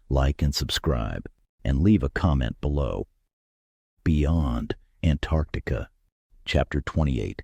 like and subscribe, and leave a comment below. Beyond Antarctica, Chapter 28.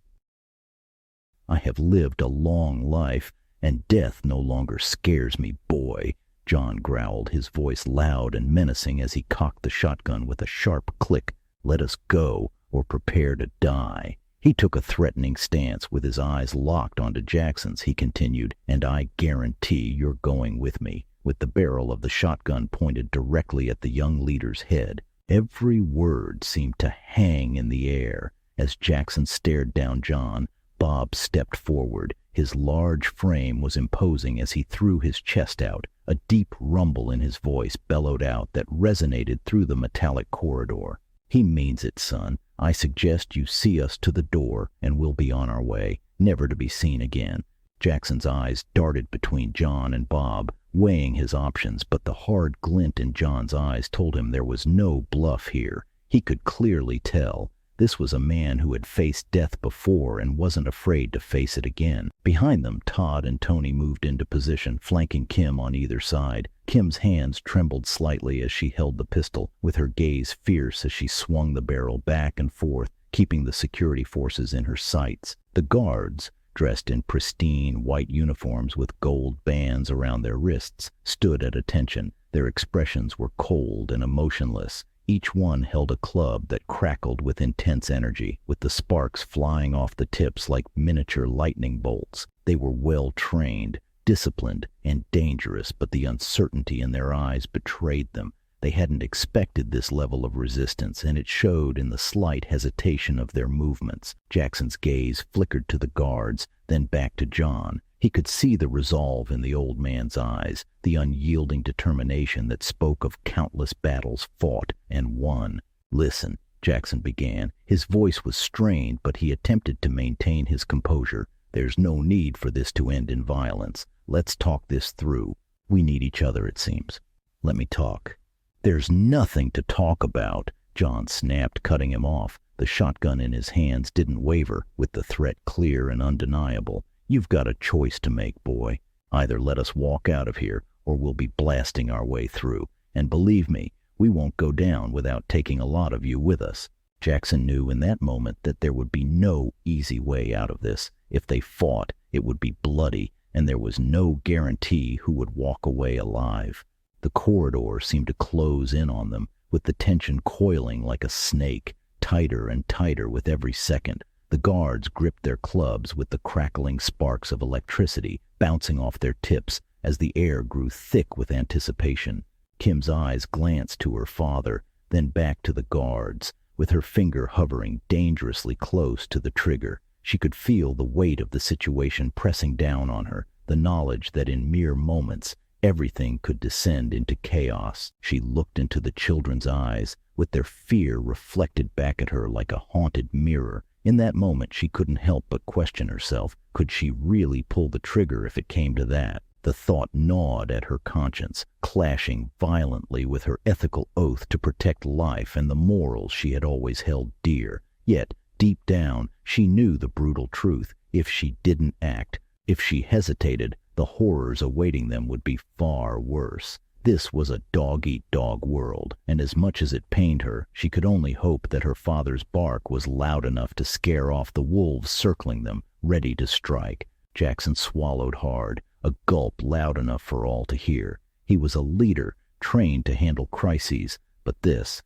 I have lived a long life, and death no longer scares me, boy, John growled, his voice loud and menacing as he cocked the shotgun with a sharp click. Let us go, or prepare to die. He took a threatening stance with his eyes locked onto Jackson's. He continued, and I guarantee you're going with me, with the barrel of the shotgun pointed directly at the young leader's head. Every word seemed to hang in the air. As Jackson stared down John, Bob stepped forward. His large frame was imposing as he threw his chest out. A deep rumble in his voice bellowed out that resonated through the metallic corridor. He means it, son. I suggest you see us to the door, and we'll be on our way, never to be seen again. Jackson's eyes darted between John and Bob, weighing his options, but the hard glint in John's eyes told him there was no bluff here. He could clearly tell. This was a man who had faced death before and wasn't afraid to face it again. Behind them, Todd and Tony moved into position, flanking Kim on either side. Kim's hands trembled slightly as she held the pistol, with her gaze fierce as she swung the barrel back and forth, keeping the security forces in her sights. The guards, dressed in pristine white uniforms with gold bands around their wrists, stood at attention. Their expressions were cold and emotionless. Each one held a club that crackled with intense energy, with the sparks flying off the tips like miniature lightning bolts. They were well trained, disciplined, and dangerous, but the uncertainty in their eyes betrayed them. They hadn't expected this level of resistance, and it showed in the slight hesitation of their movements. Jackson's gaze flickered to the guards, then back to John. He could see the resolve in the old man's eyes, the unyielding determination that spoke of countless battles fought and won. Listen, Jackson began. His voice was strained, but he attempted to maintain his composure. There's no need for this to end in violence. Let's talk this through. We need each other, it seems. Let me talk. There's nothing to talk about, John snapped, cutting him off. The shotgun in his hands didn't waver, with the threat clear and undeniable. You've got a choice to make, boy. Either let us walk out of here, or we'll be blasting our way through. And believe me, we won't go down without taking a lot of you with us. Jackson knew in that moment that there would be no easy way out of this. If they fought, it would be bloody, and there was no guarantee who would walk away alive. The corridor seemed to close in on them, with the tension coiling like a snake, tighter and tighter with every second. The guards gripped their clubs with the crackling sparks of electricity bouncing off their tips as the air grew thick with anticipation. Kim's eyes glanced to her father, then back to the guards, with her finger hovering dangerously close to the trigger. She could feel the weight of the situation pressing down on her, the knowledge that in mere moments everything could descend into chaos. She looked into the children's eyes, with their fear reflected back at her like a haunted mirror. In that moment, she couldn't help but question herself. Could she really pull the trigger if it came to that? The thought gnawed at her conscience, clashing violently with her ethical oath to protect life and the morals she had always held dear. Yet, deep down, she knew the brutal truth. If she didn't act, if she hesitated, the horrors awaiting them would be far worse. This was a dog-eat-dog world, and as much as it pained her, she could only hope that her father's bark was loud enough to scare off the wolves circling them, ready to strike. Jackson swallowed hard, a gulp loud enough for all to hear. He was a leader, trained to handle crises, but this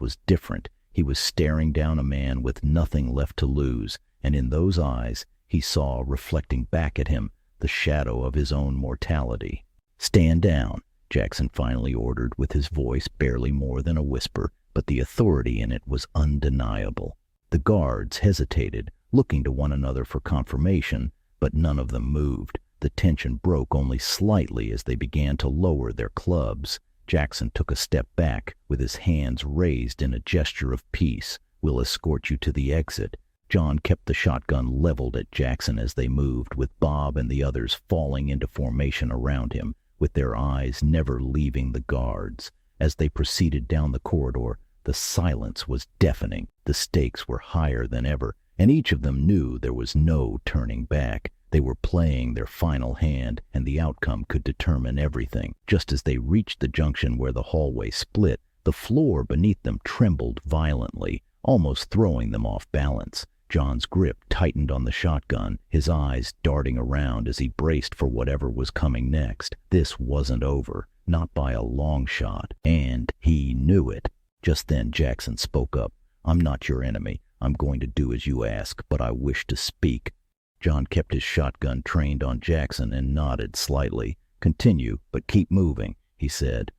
was different. He was staring down a man with nothing left to lose, and in those eyes he saw, reflecting back at him, the shadow of his own mortality. "Stand down," Jackson finally ordered, with his voice barely more than a whisper, but the authority in it was undeniable. The guards hesitated, looking to one another for confirmation, but none of them moved. The tension broke only slightly as they began to lower their clubs. Jackson took a step back, with his hands raised in a gesture of peace. "We'll escort you to the exit." John kept the shotgun leveled at Jackson as they moved, with Bob and the others falling into formation around him, with their eyes never leaving the guards. As they proceeded down the corridor, the silence was deafening. The stakes were higher than ever, and each of them knew there was no turning back. They were playing their final hand, and the outcome could determine everything. Just as they reached the junction where the hallway split, the floor beneath them trembled violently, almost throwing them off balance. John's grip tightened on the shotgun, his eyes darting around as he braced for whatever was coming next. This wasn't over, not by a long shot, and he knew it. Just then Jackson spoke up. "I'm not your enemy. I'm going to do as you ask, but I wish to speak." John kept his shotgun trained on Jackson and nodded slightly. "Continue, but keep moving," he said.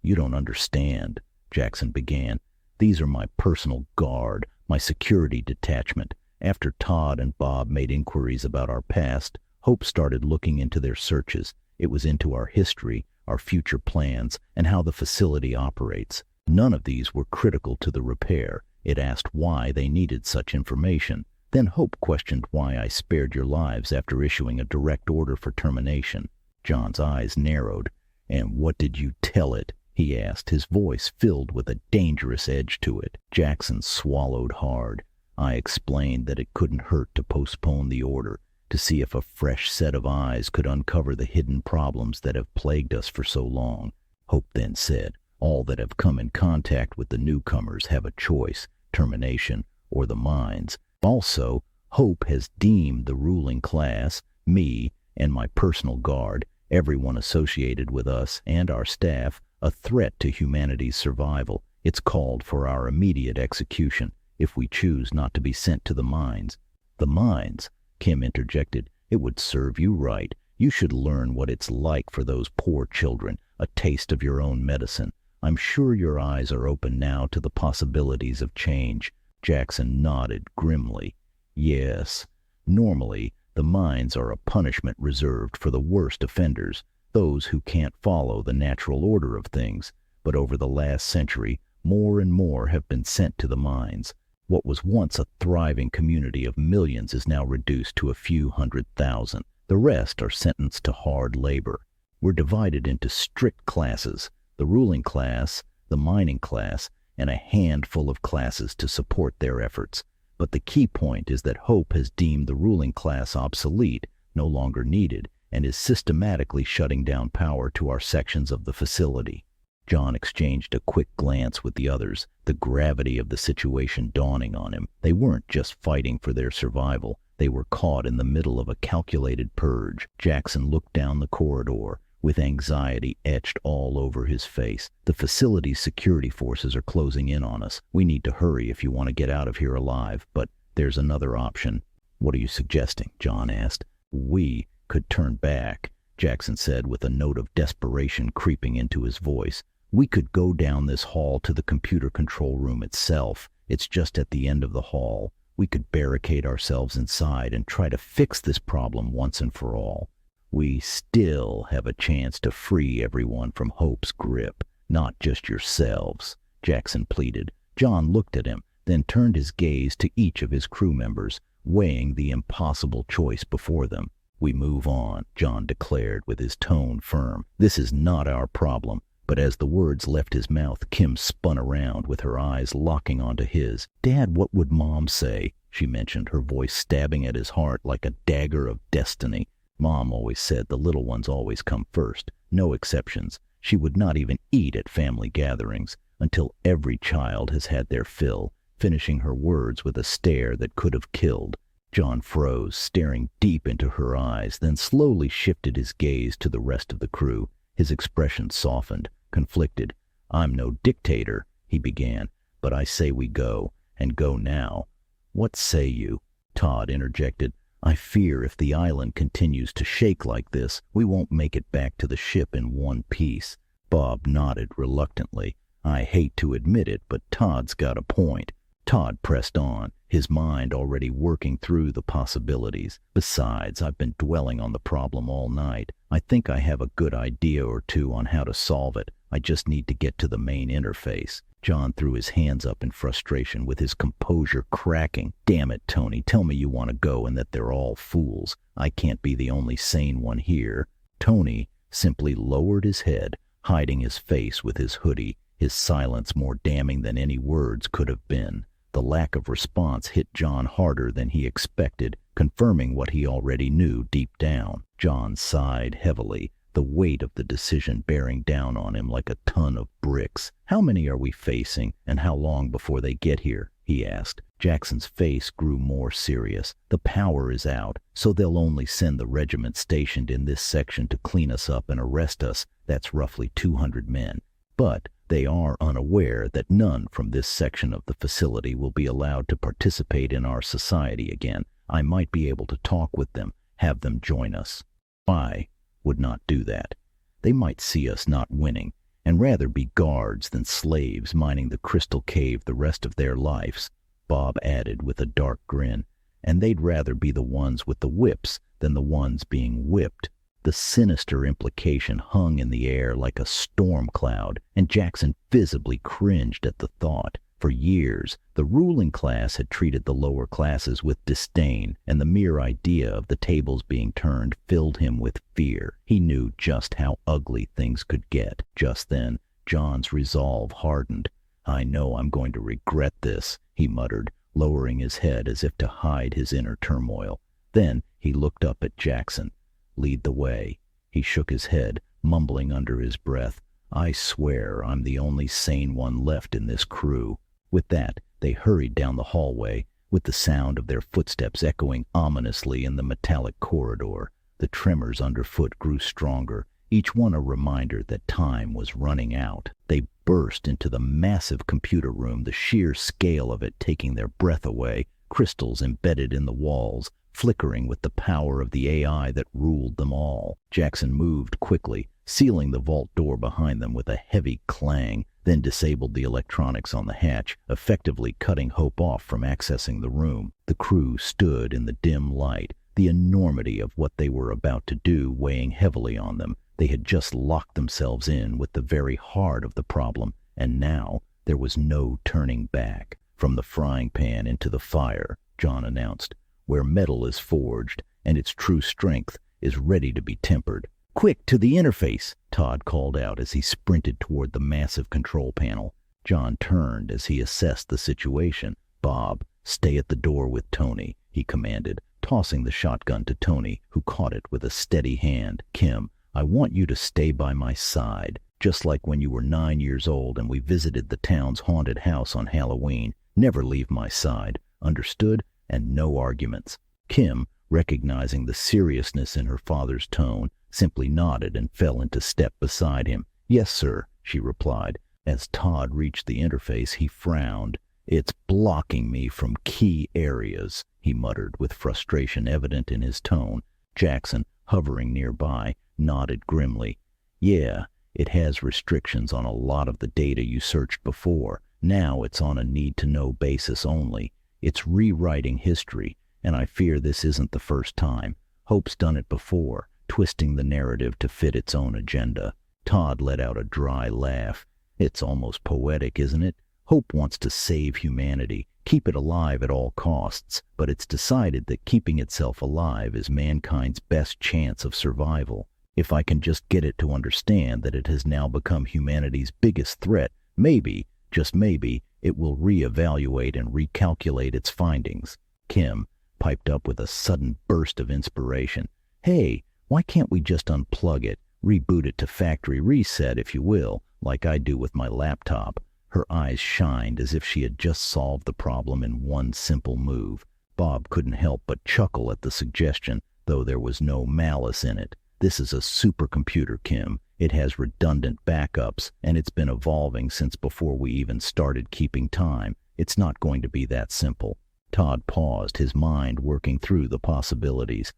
"You don't understand," Jackson began. "These are my personal guard, my security detachment. After Todd and Bob made inquiries about our past, Hope started looking into their searches. It was into our history, our future plans, and how the facility operates. None of these were critical to the repair. It asked why they needed such information. Then Hope questioned why I spared your lives after issuing a direct order for termination." John's eyes narrowed. "And what did you tell it?" he asked, his voice filled with a dangerous edge to it. Jackson swallowed hard. "I explained that it couldn't hurt to postpone the order, to see if a fresh set of eyes could uncover the hidden problems that have plagued us for so long." Hope then said, "All that have come in contact with the newcomers have a choice, termination or the mines. Also, Hope has deemed the ruling class, me, and my personal guard, everyone associated with us and our staff, a threat to humanity's survival. It's called for our immediate execution, if we choose not to be sent to the mines." "The mines?" Kim interjected. "It would serve you right. You should learn what it's like for those poor children, a taste of your own medicine. I'm sure your eyes are open now to the possibilities of change." Jackson nodded grimly. "Yes. Normally, the mines are a punishment reserved for the worst offenders, those who can't follow the natural order of things. But over the last century, more and more have been sent to the mines. What was once a thriving community of millions is now reduced to a few 100,000. The rest are sentenced to hard labor. We're divided into strict classes, the ruling class, the mining class, and a handful of classes to support their efforts. But the key point is that Hope has deemed the ruling class obsolete, no longer needed, and is systematically shutting down power to our sections of the facility." John exchanged a quick glance with the others, the gravity of the situation dawning on him. They weren't just fighting for their survival. They were caught in the middle of a calculated purge. Jackson looked down the corridor, with anxiety etched all over his face. "The facility's security forces are closing in on us. We need to hurry if you want to get out of here alive. But there's another option." "What are you suggesting?" John asked. "We could turn back," Jackson said with a note of desperation creeping into his voice. "We could go down this hall to the computer control room itself. It's just at the end of the hall. We could barricade ourselves inside and try to fix this problem once and for all. We still have a chance to free everyone from Hope's grip, not just yourselves," Jackson pleaded. John looked at him, then turned his gaze to each of his crew members, weighing the impossible choice before them. "We move on," John declared with his tone firm. "This is not our problem." But as the words left his mouth, Kim spun around with her eyes locking onto his. "Dad, what would Mom say?" she mentioned, her voice stabbing at his heart like a dagger of destiny. "Mom always said the little ones always come first, no exceptions. She would not even eat at family gatherings until every child has had their fill," finishing her words with a stare that could have killed. John froze, staring deep into her eyes, then slowly shifted his gaze to the rest of the crew. His expression softened, conflicted. "I'm no dictator," he began, "but I say we go, and go now." "What say you?" Todd interjected. "I fear if the island continues to shake like this, we won't make it back to the ship in one piece." Bob nodded reluctantly. "I hate to admit it, but Todd's got a point." Todd pressed on, his mind already working through the possibilities. "Besides, I've been dwelling on the problem all night. I think I have a good idea or two on how to solve it. I just need to get to the main interface." John threw his hands up in frustration, with his composure cracking. "Damn it, Tony, tell me you want to go and that they're all fools. I can't be the only sane one here." Tony simply lowered his head, hiding his face with his hoodie, his silence more damning than any words could have been. The lack of response hit John harder than he expected. confirming what he already knew deep down. John sighed heavily, the weight of the decision bearing down on him like a ton of bricks. "How many are we facing, and how long before they get here?" he asked. Jackson's face grew more serious. "The power is out, so they'll only send the regiment stationed in this section to clean us up and arrest us. That's roughly 200 men. But they are unaware that none from this section of the facility will be allowed to participate in our society again. I might be able to talk with them, have them join us. I would not do that. They might see us not winning, and rather be guards than slaves mining the crystal cave the rest of their lives," Bob added with a dark grin. "And they'd rather be the ones with the whips than the ones being whipped." The sinister implication hung in the air like a storm cloud, and Jackson visibly cringed at the thought. For years, the ruling class had treated the lower classes with disdain, and the mere idea of the tables being turned filled him with fear. He knew just how ugly things could get. Just then, John's resolve hardened. "I know I'm going to regret this," he muttered, lowering his head as if to hide his inner turmoil. Then he looked up at Jackson. "Lead the way." He shook his head, mumbling under his breath, "I swear I'm the only sane one left in this crew." With that, they hurried down the hallway, with the sound of their footsteps echoing ominously in the metallic corridor. The tremors underfoot grew stronger, each one a reminder that time was running out. They burst into the massive computer room, the sheer scale of it taking their breath away, crystals embedded in the walls, flickering with the power of the AI that ruled them all. Jackson moved quickly, sealing the vault door behind them with a heavy clang, then disabled the electronics on the hatch, effectively cutting hope off from accessing the room. The crew stood in the dim light, the enormity of what they were about to do weighing heavily on them. They had just locked themselves in with the very heart of the problem, and now there was no turning back. "From the frying pan into the fire," John announced, "where metal is forged and its true strength is ready to be tempered." "Quick, to the interface!" Todd called out as he sprinted toward the massive control panel. John turned as he assessed the situation. "Bob, stay at the door with Tony," he commanded, tossing the shotgun to Tony, who caught it with a steady hand. "Kim, I want you to stay by my side, just like when you were 9 years old and we visited the town's haunted house on Halloween. Never leave my side. Understood? And no arguments." Kim, recognizing the seriousness in her father's tone, simply nodded and fell into step beside him. "Yes, sir," she replied. As Todd reached the interface, he frowned. "It's blocking me from key areas," he muttered with frustration evident in his tone. Jackson, hovering nearby, nodded grimly. "Yeah, it has restrictions on a lot of the data you searched before. Now it's on a need-to-know basis only. It's rewriting history, and I fear this isn't the first time. Hope's done it before, twisting the narrative to fit its own agenda." Todd let out a dry laugh. "It's almost poetic, isn't it? Hope wants to save humanity, keep it alive at all costs, but it's decided that keeping itself alive is mankind's best chance of survival. If I can just get it to understand that it has now become humanity's biggest threat, maybe, just maybe, it will reevaluate and recalculate its findings." Kim piped up with a sudden burst of inspiration. "Hey, why can't we just unplug it, reboot it to factory reset, if you will, like I do with my laptop?" Her eyes shined as if she had just solved the problem in one simple move. Bob couldn't help but chuckle at the suggestion, though there was no malice in it. "This is a supercomputer, Kim. It has redundant backups, and it's been evolving since before we even started keeping time. It's not going to be that simple." Todd paused, his mind working through the possibilities.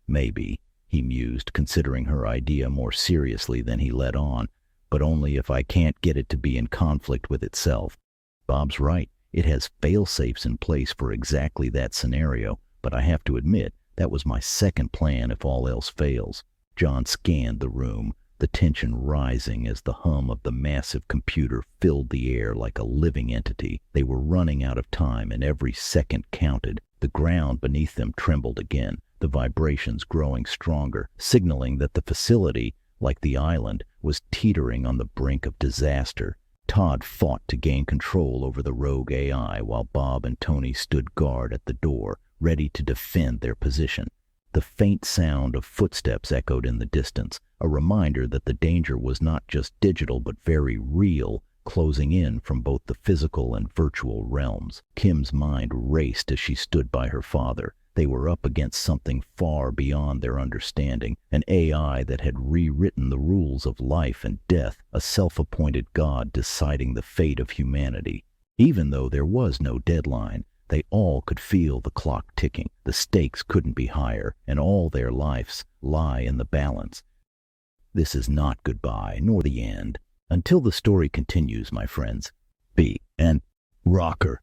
Maybe," he mused, considering her idea more seriously than he let on, "but only if I can't get it to be in conflict with itself." Bob's right. It has fail-safes in place for exactly that scenario, but I have to admit, that was my second plan if all else fails. John scanned the room, the tension rising as the hum of the massive computer filled the air like a living entity. They were running out of time, and every second counted. The ground beneath them trembled again, the vibrations growing stronger, signaling that the facility, like the island, was teetering on the brink of disaster. Todd fought to gain control over the rogue AI while Bob and Tony stood guard at the door, ready to defend their position. The faint sound of footsteps echoed in the distance, a reminder that the danger was not just digital but very real, closing in from both the physical and virtual realms. Kim's mind raced as she stood by her father. They were up against something far beyond their understanding, an AI that had rewritten the rules of life and death, a self-appointed god deciding the fate of humanity. Even though there was no deadline, they all could feel the clock ticking. The stakes couldn't be higher, and all their lives lie in the balance. This is not goodbye, nor the end. Until the story continues, my friends. B.N.Rocker.